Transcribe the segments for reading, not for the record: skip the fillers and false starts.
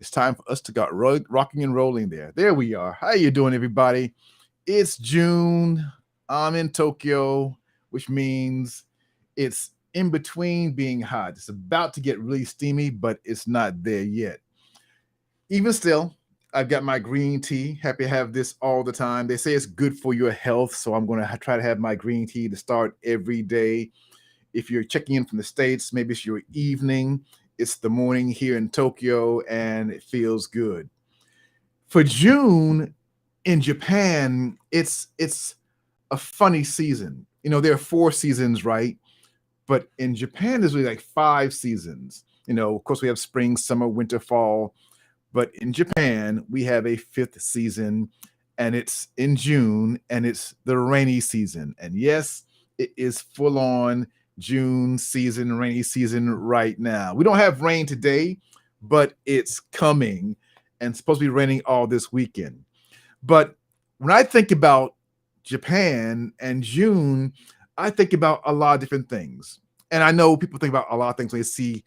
It's time for us to get rocking and rolling there. There we are. How you doing, everybody? It's June. I'm in Tokyo, which means it's in between being hot. It's about to get really steamy, but it's not there yet. Even still, I've got my green tea. Happy to have this all the time. They say it's good for your health, so I'm going to try to have my green tea to start every day. If you're checking in from the States, maybe it's your evening. It's the morning here in Tokyo, and it feels good. For June in Japan, it's a funny season. You know, there are 4 seasons, right? But in Japan, there's really like 5 seasons. You know, of course, we have spring, summer, winter, fall. But in Japan, we have a 5th season, and it's in June, and it's the rainy season. And yes, it is full on June season, rainy season right now. We don't have rain today, but it's coming and supposed to be raining all this weekend. But when I think about Japan and June, I think about a lot of different things. And I know people think about a lot of things when they see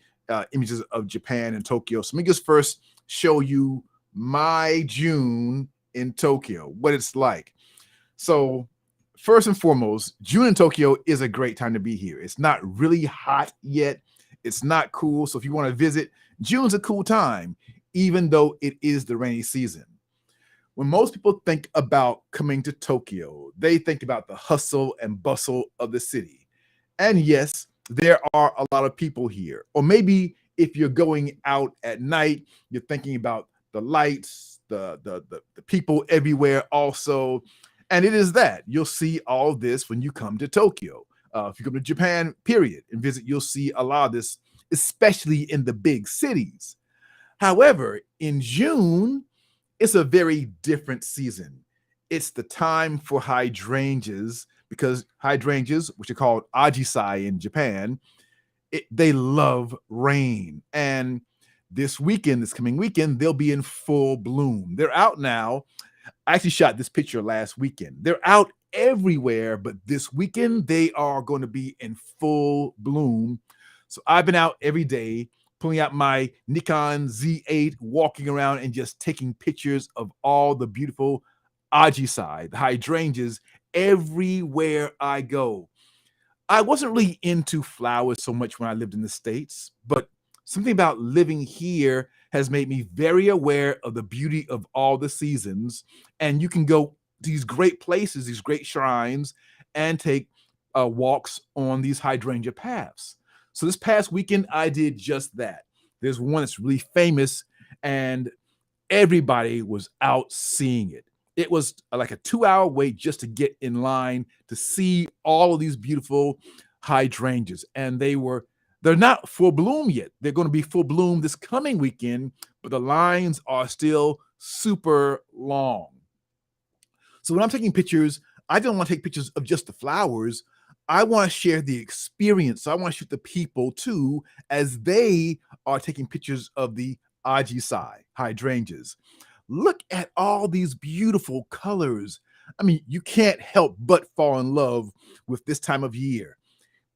images of Japan and Tokyo. So let me just first show you my June in Tokyo, what it's like. So first and foremost, June in Tokyo is a great time to be here. It's not really hot yet. It's not cool. So if you want to visit, June's a cool time, even though it is the rainy season. When most people think about coming to Tokyo, they think about the hustle and bustle of the city. And yes, there are a lot of people here. Or maybe if you're going out at night, you're thinking about the lights, the people everywhere also. And it is that. You'll see all this when you come to Tokyo. If you come to Japan, period, and visit, you'll see a lot of this, especially in the big cities. However, in June, it's a very different season. It's the time for hydrangeas, because hydrangeas, which are called ajisai in Japan, they love rain. And this coming weekend, they'll be in full bloom. They're out now. I actually shot this picture last weekend. They're out everywhere, but this weekend they are going to be in full bloom. So I've been out every day, pulling out my Nikon Z8, walking around and just taking pictures of all the beautiful ajisai, the hydrangeas, everywhere I go. I wasn't really into flowers so much when I lived in the States, but something about living here has made me very aware of the beauty of all the seasons. And you can go to these great places, these great shrines, and take walks on these hydrangea paths. So this past weekend, I did just that. There's one that's really famous, and everybody was out seeing it. It was like a 2-hour wait just to get in line to see all of these beautiful hydrangeas. And they're not full bloom yet. They're going to be full bloom this coming weekend, but the lines are still super long. So when I'm taking pictures, I don't want to take pictures of just the flowers. I want to share the experience. So I want to shoot the people too, as they are taking pictures of the ajisai, hydrangeas. Look at all these beautiful colors. I mean, you can't help but fall in love with this time of year.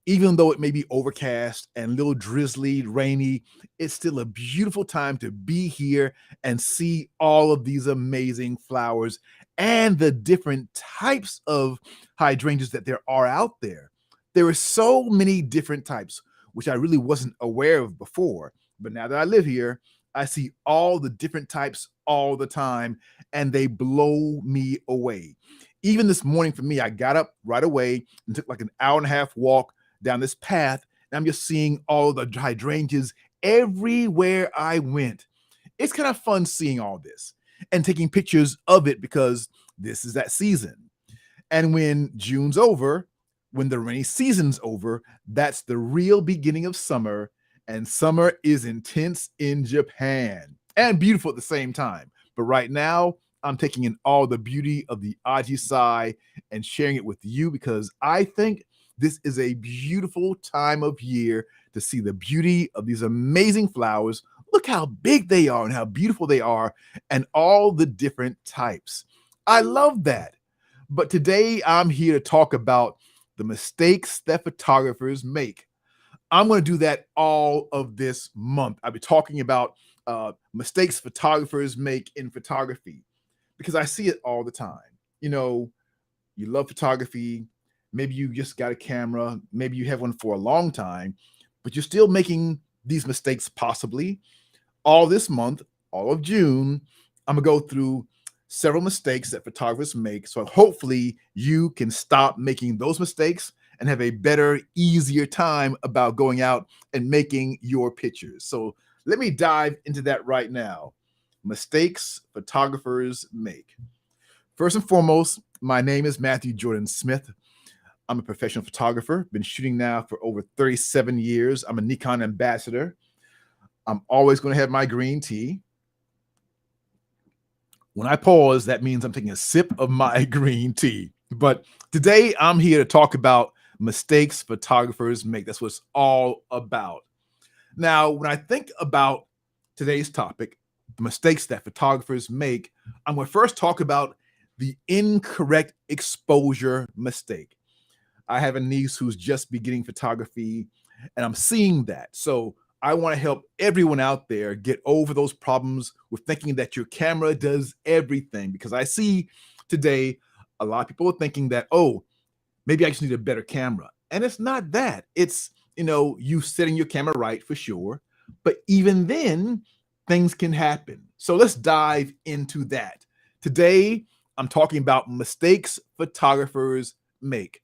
Even though it may be overcast and a little drizzly, rainy, it's still a beautiful time to be here and see all of these amazing flowers and the different types of hydrangeas that there are out there. There are so many different types, which I really wasn't aware of before. But now that I live here, I see all the different types all the time, and they blow me away. Even this morning for me, I got up right away and took like an hour and a half walk down this path, and I'm just seeing all the hydrangeas everywhere I went. It's kind of fun seeing all this and taking pictures of it, because this is that season. And when June's over, when the rainy season's over, that's the real beginning of summer, and summer is intense in Japan and beautiful at the same time. But right now, I'm taking in all the beauty of the ajisai and sharing it with you, because I think this is a beautiful time of year to see the beauty of these amazing flowers. Look how big they are and how beautiful they are, and all the different types. I love that. But today I'm here to talk about the mistakes that photographers make. I'm going to do that all of this month. I'll be talking about mistakes photographers make in photography, because I see it all the time. You know, you love photography. Maybe you just got a camera. Maybe you have one for a long time, but you're still making these mistakes possibly. All this month, all of June, I'm gonna go through several mistakes that photographers make. So hopefully you can stop making those mistakes and have a better, easier time about going out and making your pictures. So let me dive into that right now. Mistakes photographers make. First and foremost, my name is Matthew Jordan Smith. I'm a professional photographer, been shooting now for over 37 years. I'm a Nikon ambassador. I'm always going to have my green tea. When I pause, that means I'm taking a sip of my green tea. But today I'm here to talk about mistakes photographers make. That's what it's all about. Now, when I think about today's topic, the mistakes that photographers make, I'm going to first talk about the incorrect exposure mistake. I have a niece who's just beginning photography, and I'm seeing that. So I want to help everyone out there get over those problems with thinking that your camera does everything. Because I see today a lot of people are thinking that, oh, maybe I just need a better camera. And it's not that. It's, you setting your camera right for sure. But even then, things can happen. So let's dive into that. Today, I'm talking about mistakes photographers make.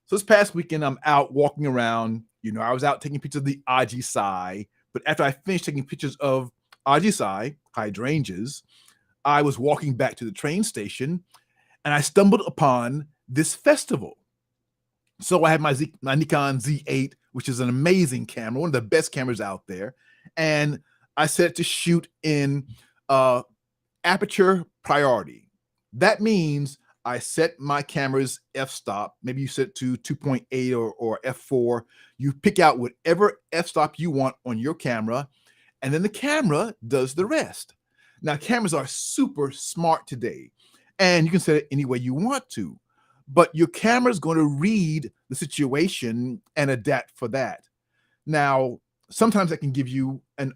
So this past weekend, I'm out walking around. I was out taking pictures of the Ajisai, but after I finished taking pictures of Ajisai, hydrangeas, I was walking back to the train station and I stumbled upon this festival. So I had my Nikon Z8, which is an amazing camera, one of the best cameras out there. And I set it to shoot in aperture priority. That means I set my camera's f-stop. Maybe you set it to 2.8 or f4. You pick out whatever f-stop you want on your camera, and then the camera does the rest. Now, cameras are super smart today, and you can set it any way you want to, but your camera is going to read the situation and adapt for that. Now, sometimes that can give you an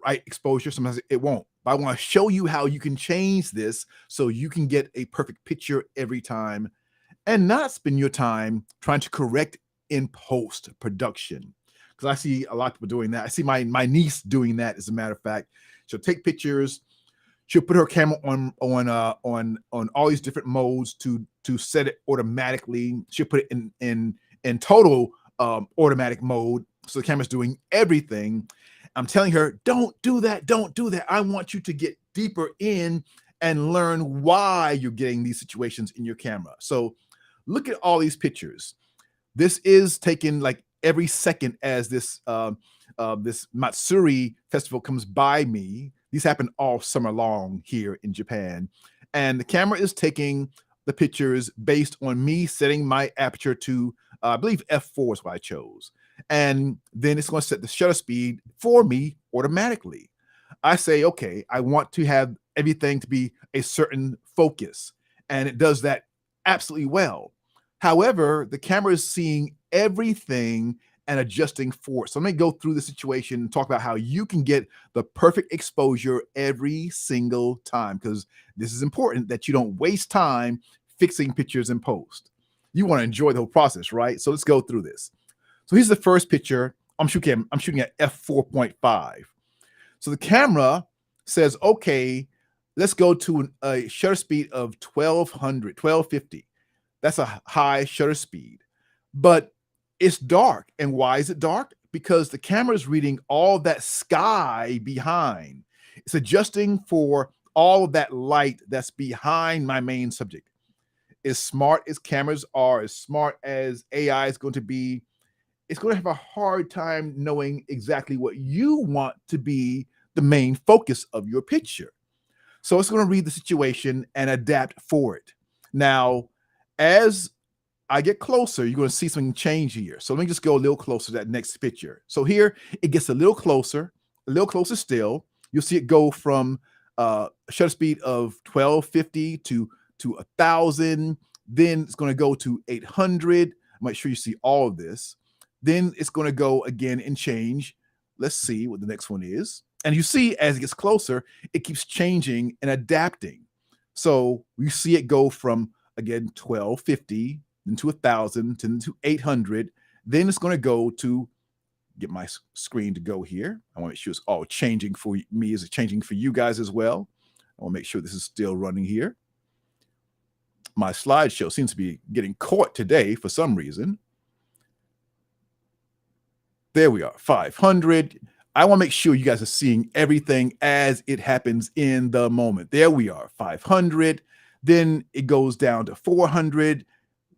right exposure, sometimes it won't. But I want to show you how you can change this so you can get a perfect picture every time and not spend your time trying to correct in post-production. Because I see a lot of people doing that. I see my niece doing that, as a matter of fact. She'll take pictures. She'll put her camera on all these different modes to set it automatically. She'll put it in total automatic mode. So the camera's doing everything. I'm telling her, don't do that. Don't do that. I want you to get deeper in and learn why you're getting these situations in your camera. So look at all these pictures. This is taken like every second as this Matsuri festival comes by me. These happen all summer long here in Japan. And the camera is taking the pictures based on me setting my aperture to, I believe f4 is what I chose. And then it's going to set the shutter speed for me automatically. I say, okay, I want to have everything to be a certain focus. And it does that absolutely well. However, the camera is seeing everything and adjusting for it. So let me go through the situation and talk about how you can get the perfect exposure every single time, because this is important that you don't waste time fixing pictures in post. You want to enjoy the whole process, right? So let's go through this. So here's the first picture. I'm shooting at f4.5. So the camera says, okay, let's go to a shutter speed of 1250. That's a high shutter speed, but it's dark. And why is it dark? Because the camera is reading all that sky behind. It's adjusting for all of that light that's behind my main subject. As smart as cameras are, as smart as AI is going to be, it's going to have a hard time knowing exactly what you want to be the main focus of your picture. So it's going to read the situation and adapt for it. Now, as I get closer, you're going to see something change here. So let me just go a little closer to that next picture. So here it gets a little closer still. You'll see it go from a shutter speed of 1250 to 1000. Then it's going to go to 800. Make sure you see all of this. Then it's going to go again and change. Let's see what the next one is. And you see, as it gets closer, it keeps changing and adapting. So you see it go from, again, 1250, then to 1000, then to 800. Then it's going to go to, get my screen to go here. I want to make sure it's all changing for me. Is it changing for you guys as well? I want to make sure this is still running here. My slideshow seems to be getting caught today for some reason. There we are, 500. I want to make sure you guys are seeing everything as it happens in the moment. There we are, 500. Then it goes down to 400.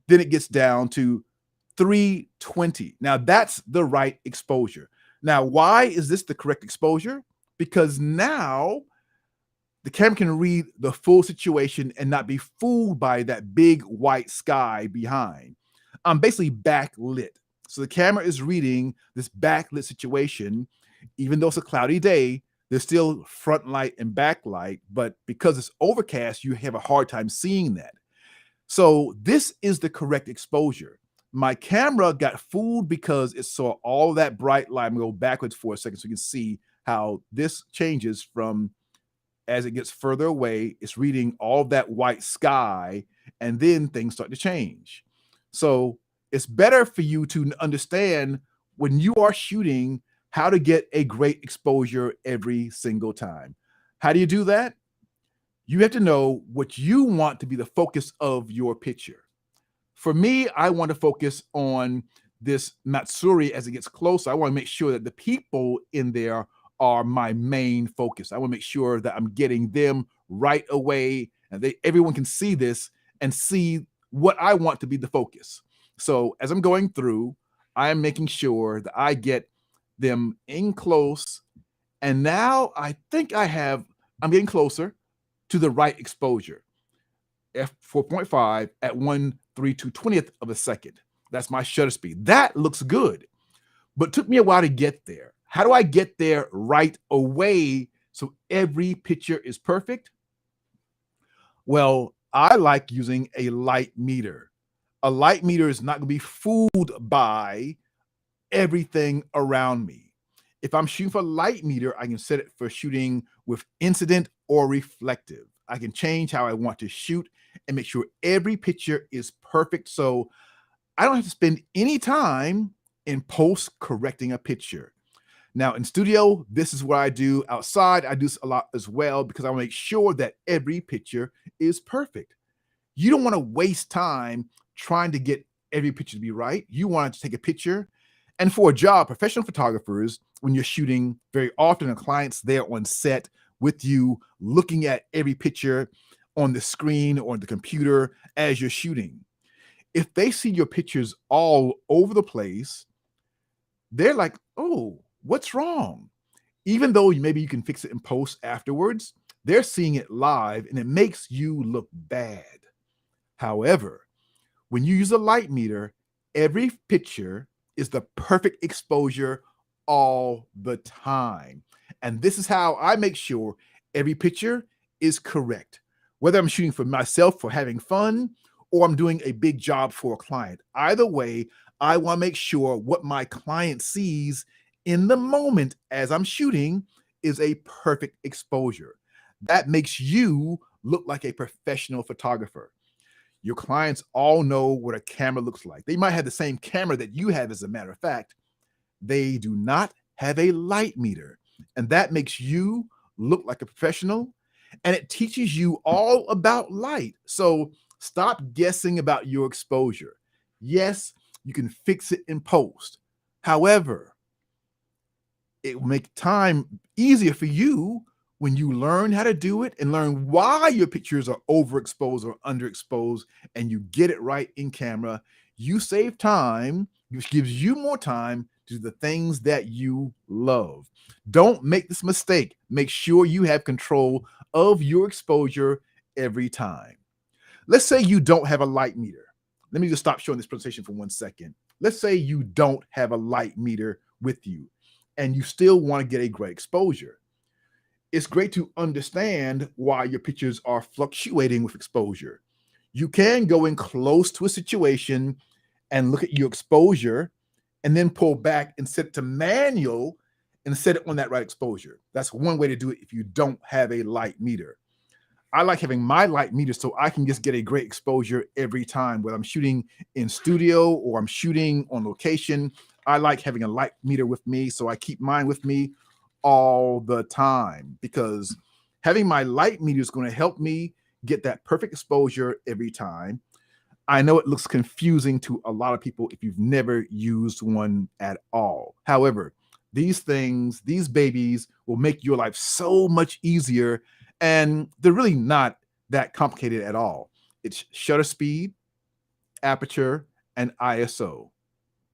Then it gets down to 320. Now that's the right exposure. Now, why is this the correct exposure? Because now the camera can read the full situation and not be fooled by that big white sky behind. I'm basically backlit. So the camera is reading this backlit situation. Even though it's a cloudy day, there's still front light and backlight, but because it's overcast, you have a hard time seeing that. So this is the correct exposure. My camera got fooled because it saw all that bright light. I'm gonna go backwards for a second so you can see how this changes from, as it gets further away, it's reading all that white sky, and then things start to change. So it's better for you to understand when you are shooting how to get a great exposure every single time. How do you do that? You have to know what you want to be the focus of your picture. For me, I want to focus on this Matsuri as it gets closer. I want to make sure that the people in there are my main focus. I want to make sure that I'm getting them right away, and everyone can see this and see what I want to be the focus. So as I'm going through, I am making sure that I get them in close. And now I think I'm getting closer to the right exposure. f4.5 at 1/3220th of a second. That's my shutter speed. That looks good, but it took me a while to get there. How do I get there right away so every picture is perfect? Well, I like using a light meter. A light meter is not going to be fooled by everything around me. If I'm shooting for light meter, I can set it for shooting with incident or reflective. I can change how I want to shoot and make sure every picture is perfect. So I don't have to spend any time in post correcting a picture. Now in studio, this is what I do. Outside, I do this a lot as well because I want to make sure that every picture is perfect. You don't want to waste time trying to get every picture to be right. You want to take a picture. And for a job, professional photographers, when you're shooting, very often a client's there on set with you, looking at every picture on the screen or the computer as you're shooting. If they see your pictures all over the place, they're like, oh, what's wrong? Even though maybe you can fix it in post afterwards, they're seeing it live and it makes you look bad. However, when you use a light meter, every picture is the perfect exposure all the time. And this is how I make sure every picture is correct. Whether I'm shooting for myself for having fun or I'm doing a big job for a client. Either way, I want to make sure what my client sees in the moment as I'm shooting is a perfect exposure. That makes you look like a professional photographer. Your clients all know what a camera looks like. They might have the same camera that you have, as a matter of fact. They do not have a light meter. And that makes you look like a professional. And it teaches you all about light. So stop guessing about your exposure. Yes, you can fix it in post. However, it will make time easier for you when you learn how to do it and learn why your pictures are overexposed or underexposed, and you get it right in camera. You save time, which gives you more time to do the things that you love. Don't make this mistake. Make sure you have control of your exposure every time. Let's say you don't have a light meter. Let me just stop showing this presentation for 1 second. Let's say you don't have a light meter with you and you still want to get a great exposure. It's great to understand why your pictures are fluctuating with exposure. You can go in close to a situation and look at your exposure and then pull back and set it to manual and set it on that right exposure. That's one way to do it if you don't have a light meter. I like having my light meter so I can just get a great exposure every time, whether I'm shooting in studio or I'm shooting on location. I like having a light meter with me, so I keep mine with me all the time, because having my light meter is going to help me get that perfect exposure every time. I know it looks confusing to a lot of people if you've never used one at all. However, these things, these babies, will make your life so much easier, and they're really not that complicated at all. It's shutter speed, aperture, and ISO,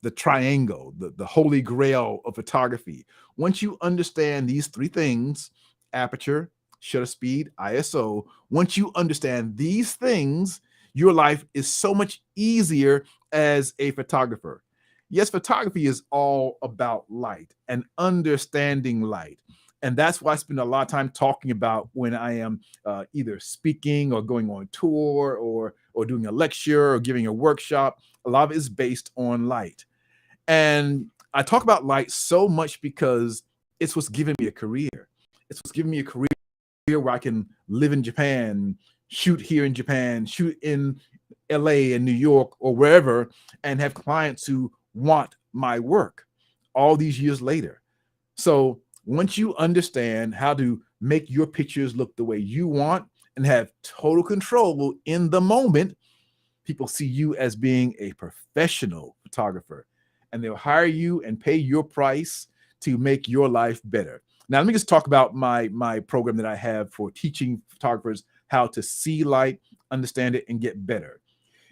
the triangle, the holy grail of photography. Once you understand these three things, aperture, shutter speed, ISO, once you understand these things, your life is so much easier as a photographer. Yes, photography is all about light and understanding light. And that's why I spend a lot of time talking about when I am either speaking or going on tour or doing a lecture or giving a workshop. A lot of it is based on light. And I talk about light so much because it's what's given me a career. It's what's given me a career where I can live in Japan, shoot here in Japan, shoot in LA and New York or wherever, and have clients who want my work all these years later. So once you understand how to make your pictures look the way you want and have total control in the moment, people see you as being a professional photographer, and they'll hire you and pay your price to make your life better. Now, let me just talk about my program that I have for teaching photographers how to see light, understand it, and get better.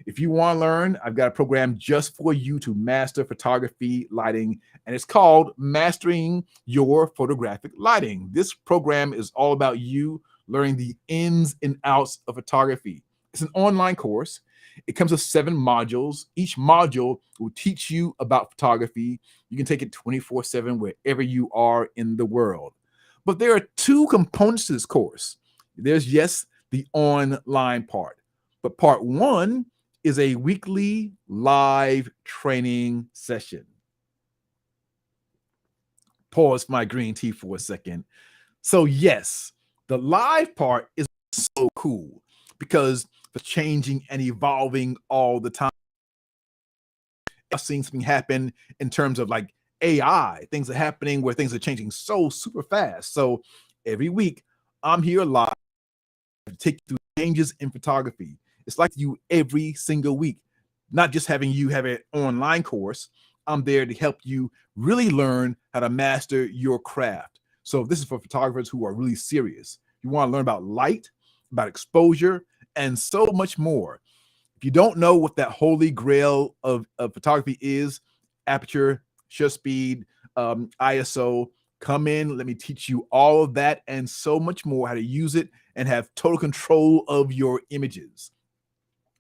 If you want to learn, I've got a program just for you to master photography lighting, and it's called Mastering Your Photographic Lighting. This program is all about you learning the ins and outs of photography. It's an online course. It comes with 7 modules. Each module will teach you about photography. You can take it 24/7 wherever you are in the world. But there are 2 components to this course. There's, yes, the online part, but part 1 is a weekly live training session. Pause my green tea for a second. So yes, the live part is so cool because it's changing and evolving all the time. I've seen something happen in terms of like AI. Things are happening where things are changing so super fast. So every week I'm here live to take you through changes in photography. It's like you every single week, not just having you have an online course. I'm there to help you really learn how to master your craft. So this is for photographers who are really serious. You want to learn about light, about exposure, and so much more. If you don't know what that holy grail of photography is, aperture, shutter speed, ISO, come in, let me teach you all of that and so much more, how to use it and have total control of your images.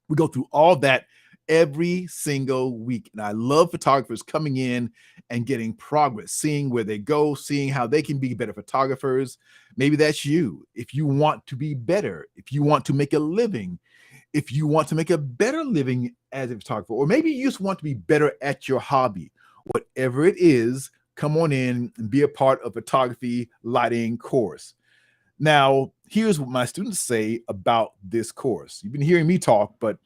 We go through all that every single week. And I love photographers coming in and getting progress, seeing where they go, seeing how they can be better photographers. Maybe that's you. If you want to be better, if you want to make a living, if you want to make a better living as a photographer, or maybe you just want to be better at your hobby, whatever it is, come on in and be a part of photography lighting course. Now, here's what my students say about this course. You've been hearing me talk, but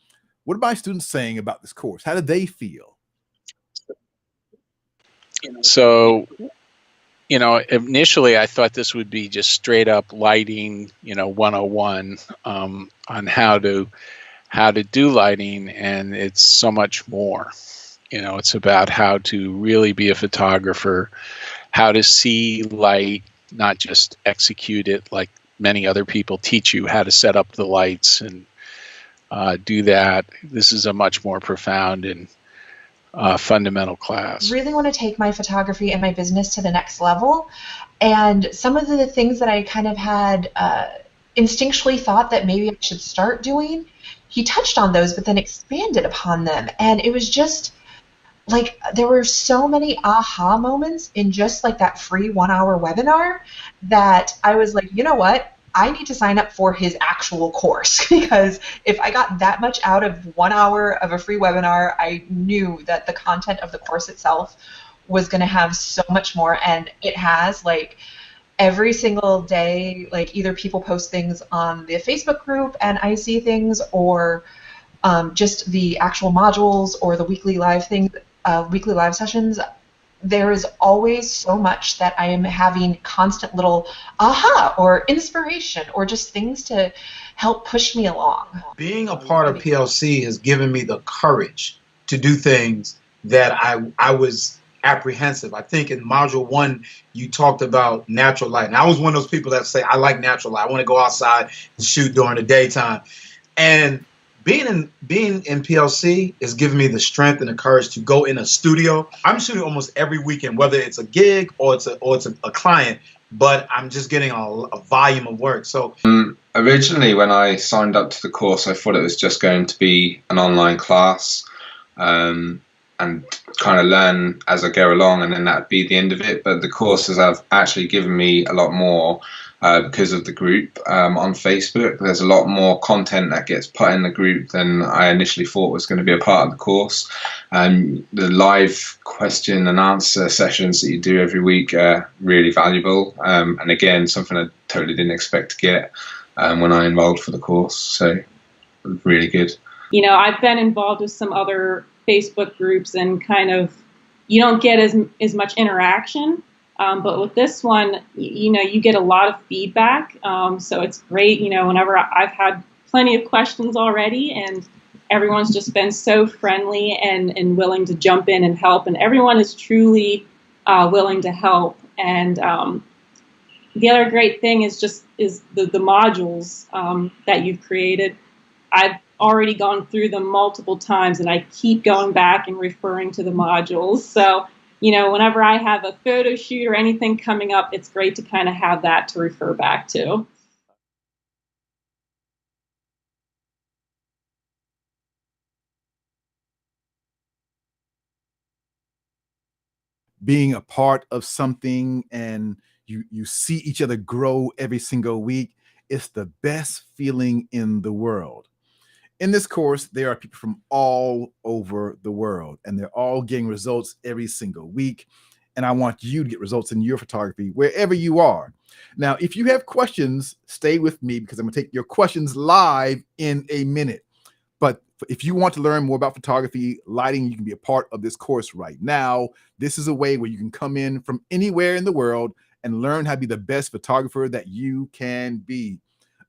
what are my students saying about this course? How do they feel? So, initially I thought this would be just straight up lighting, 101 on how to do lighting, and it's so much more. It's about how to really be a photographer, how to see light, not just execute it like many other people teach you how to set up the lights and do that. This is a much more profound and fundamental class. Really want to take my photography and my business to the next level, and some of the things that I kind of had instinctually thought that maybe I should start doing, he touched on those but then expanded upon them, and it was just like there were so many aha moments in just like that free 1-hour webinar that I was like, you know what? I need to sign up for his actual course, because if I got that much out of 1 hour of a free webinar, I knew that the content of the course itself was going to have so much more, and it has. Like, every single day, like, either people post things on the Facebook group and I see things, or just the actual modules or the weekly live things, weekly live sessions. There is always so much that I am having constant little aha or inspiration or just things to help push me along. Being a part of PLC has given me the courage to do things that I was apprehensive. I think in module 1 you talked about natural light, and I was one of those people that say I like natural light. I want to go outside and shoot during the daytime, and being in PLC has given me the strength and the courage to go in a studio. I'm shooting almost every weekend, whether it's a gig or it's a client, but I'm just getting a volume of work. So originally, when I signed up to the course, I thought it was just going to be an online class and kind of learn as I go along, and then that'd be the end of it. But the courses have actually given me a lot more because of the group on Facebook. There's a lot more content that gets put in the group than I initially thought was going to be a part of the course. The live question and answer sessions that you do every week are really valuable, and again, something I totally didn't expect to get when I enrolled for the course. So really good. You know, I've been involved with some other Facebook groups, and kind of you don't get as much interaction. But with this one, you know, you get a lot of feedback. So it's great. You know, whenever I've had plenty of questions already, and everyone's just been so friendly and willing to jump in and help. And everyone is truly willing to help. And the other great thing is the modules that you've created. I've already gone through them multiple times, and I keep going back and referring to the modules. So, you know, whenever I have a photo shoot or anything coming up, it's great to kind of have that to refer back to. Being a part of something and you see each other grow every single week, it's the best feeling in the world. In this course, there are people from all over the world, and they're all getting results every single week. And I want you to get results in your photography wherever you are. Now, if you have questions, stay with me, because I'm going to take your questions live in a minute. But if you want to learn more about photography, lighting, you can be a part of this course right now. This is a way where you can come in from anywhere in the world and learn how to be the best photographer that you can be.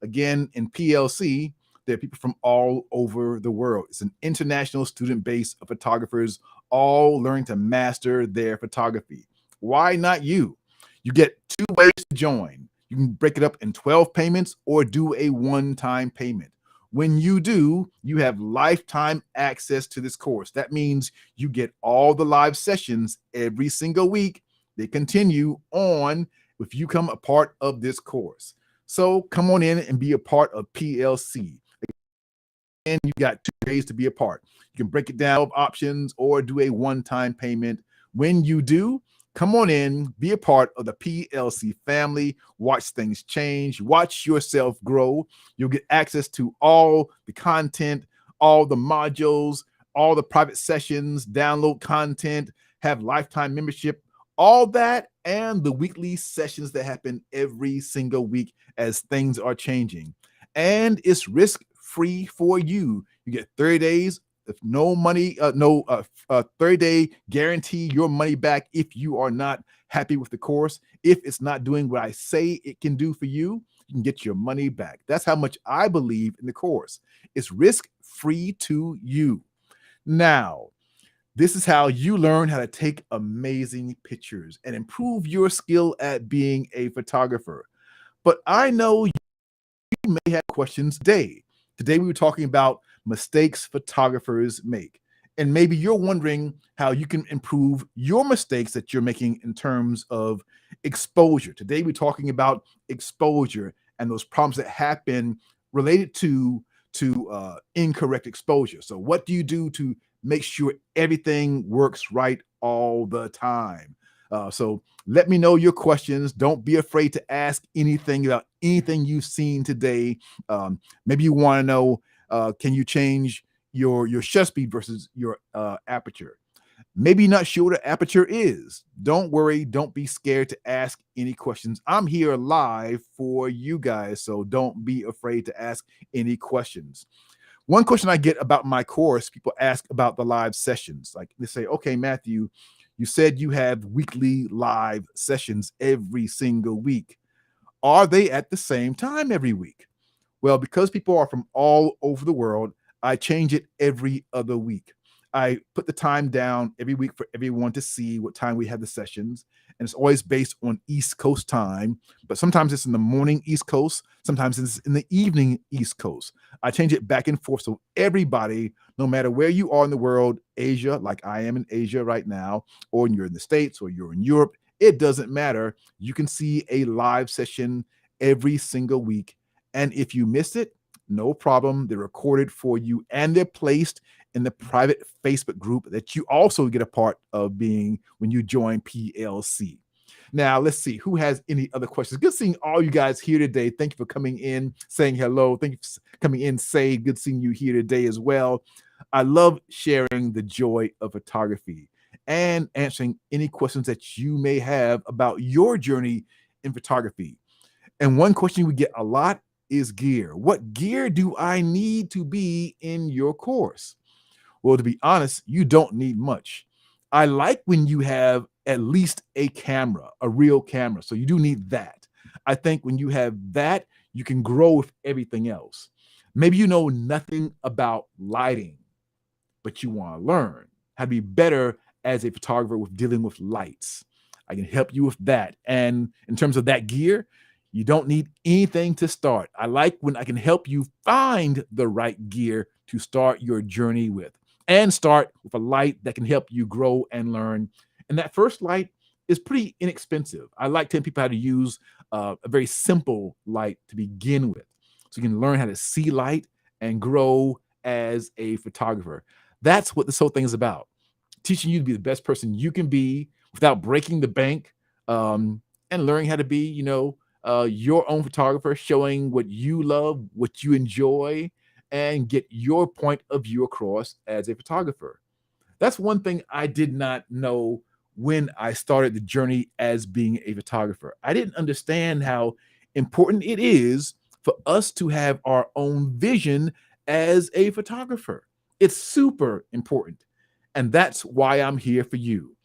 Again, in PLC, there are people from all over the world. It's an international student base of photographers, all learning to master their photography. Why not you? You get 2 ways to join. You can break it up in 12 payments or do a one-time payment. When you do, you have lifetime access to this course. That means you get all the live sessions every single week. They continue on if you become a part of this course. So come on in and be a part of PLC. And you got 2 days to be a part. You can break it down of options or do a one-time payment. When you do, come on in, be a part of the PLC family, watch things change, watch yourself grow. You'll get access to all the content, all the modules, all the private sessions, download content, have lifetime membership, all that, and the weekly sessions that happen every single week as things are changing. And it's risk-free for you. You get 30 days of no money, 30-day guarantee your money back if you are not happy with the course. If it's not doing what I say it can do for you, you can get your money back. That's how much I believe in the course. It's risk-free to you. Now, this is how you learn how to take amazing pictures and improve your skill at being a photographer. But I know you may have questions today. Today we were talking about mistakes photographers make. And maybe you're wondering how you can improve your mistakes that you're making in terms of exposure. Today we're talking about exposure and those problems that happen related to incorrect exposure. So what do you do to make sure everything works right all the time? So let me know your questions. Don't be afraid to ask anything about anything you've seen today. Maybe you want to know, can you change your shutter speed versus your aperture? Maybe not sure what an aperture is. Don't worry. Don't be scared to ask any questions. I'm here live for you guys, so don't be afraid to ask any questions. One question I get about my course, people ask about the live sessions. Like they say, okay, Matthew, you said you have weekly live sessions every single week. Are they at the same time every week? Well, because people are from all over the world, I change it every other week. I put the time down every week for everyone to see what time we have the sessions. And it's always based on East Coast time, but sometimes it's in the morning East Coast, sometimes it's in the evening East Coast. I change it back and forth so everybody, no matter where you are in the world, Asia, like I am in Asia right now, or you're in the States or you're in Europe, it doesn't matter. You can see a live session every single week. And if you missed it, no problem. They're recorded for you and they're placed in the private Facebook group that you also get a part of being when you join PLC. Now, let's see who has any other questions. Good seeing all you guys here today. Thank you for coming in, saying hello. Thank you for coming in, say good seeing you here today as well. I love sharing the joy of photography and answering any questions that you may have about your journey in photography. And one question we get a lot is gear. What gear do I need to be in your course? Well, to be honest, you don't need much. I like when you have at least a camera, a real camera. So you do need that. I think when you have that, you can grow with everything else. Maybe you know nothing about lighting, but you want to learn how to be better as a photographer with dealing with lights. I can help you with that. And in terms of that gear, you don't need anything to start. I like when I can help you find the right gear to start your journey with and start with a light that can help you grow and learn. And that first light is pretty inexpensive. I like telling people how to use a very simple light to begin with. So you can learn how to see light and grow as a photographer. That's what this whole thing is about. Teaching you to be the best person you can be without breaking the bank, and learning how to be, your own photographer, showing what you love, what you enjoy, and get your point of view across as a photographer. That's one thing I did not know when I started the journey as being a photographer. I didn't understand how important it is for us to have our own vision as a photographer. It's super important. And that's why I'm here for you.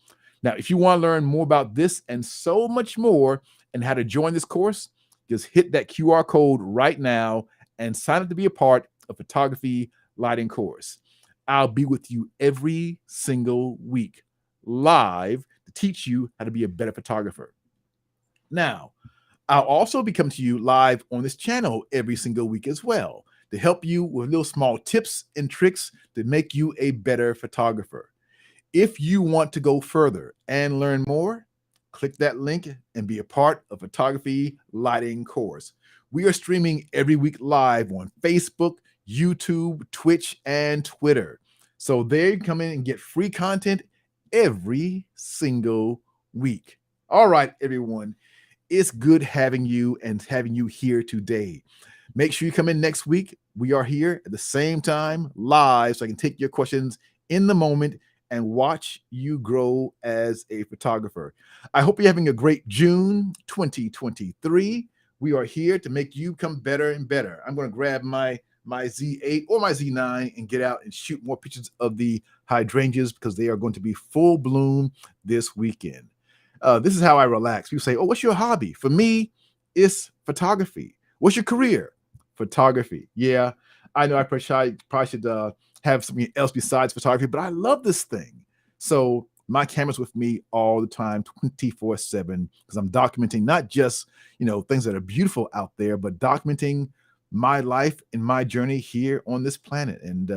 Now, if you want to learn more about this and so much more and how to join this course, just hit that QR code right now and sign up to be a part of Photography Lighting Course. I'll be with you every single week live to teach you how to be a better photographer. Now, I'll also be coming to you live on this channel every single week as well to help you with little small tips and tricks to make you a better photographer. If you want to go further and learn more, click that link and be a part of Photography Lighting Course. We are streaming every week live on Facebook, YouTube, Twitch, and Twitter. So there you come in and get free content every single week. All right, everyone. It's good having you and having you here today. Make sure you come in next week. We are here at the same time, live, so I can take your questions in the moment and watch you grow as a photographer. I hope you're having a great June 2023. We are here to make you come better and better. I'm going to grab my Z8 or my Z9 and get out and shoot more pictures of the hydrangeas because they are going to be full bloom this weekend. This is how I relax. People say, oh, what's your hobby? For me, it's photography. What's your career? Photography. Yeah, I know I probably should have something else besides photography, but I love this thing. So my camera's with me all the time, 24/7, because I'm documenting not just, things that are beautiful out there, but documenting my life and my journey here on this planet. And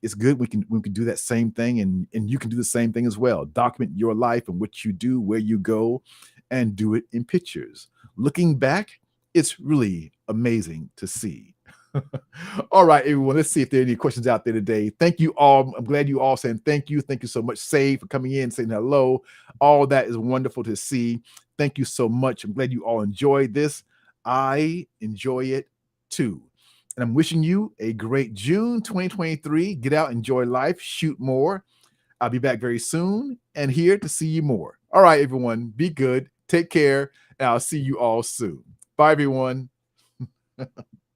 it's good we can do that same thing, and you can do the same thing as well. Document your life and what you do, where you go, and do it in pictures. Looking back, it's really amazing to see. All right, everyone. Let's see if there are any questions out there today. Thank you all. I'm glad you all saying thank you. Thank you so much, Say, for coming in, saying hello. All that is wonderful to see. Thank you so much. I'm glad you all enjoyed this. I enjoy it too. And I'm wishing you a great June 2023. Get out, enjoy life, shoot more. I'll be back very soon and here to see you more. All right, everyone, be good. Take care. And I'll see you all soon. Bye, everyone.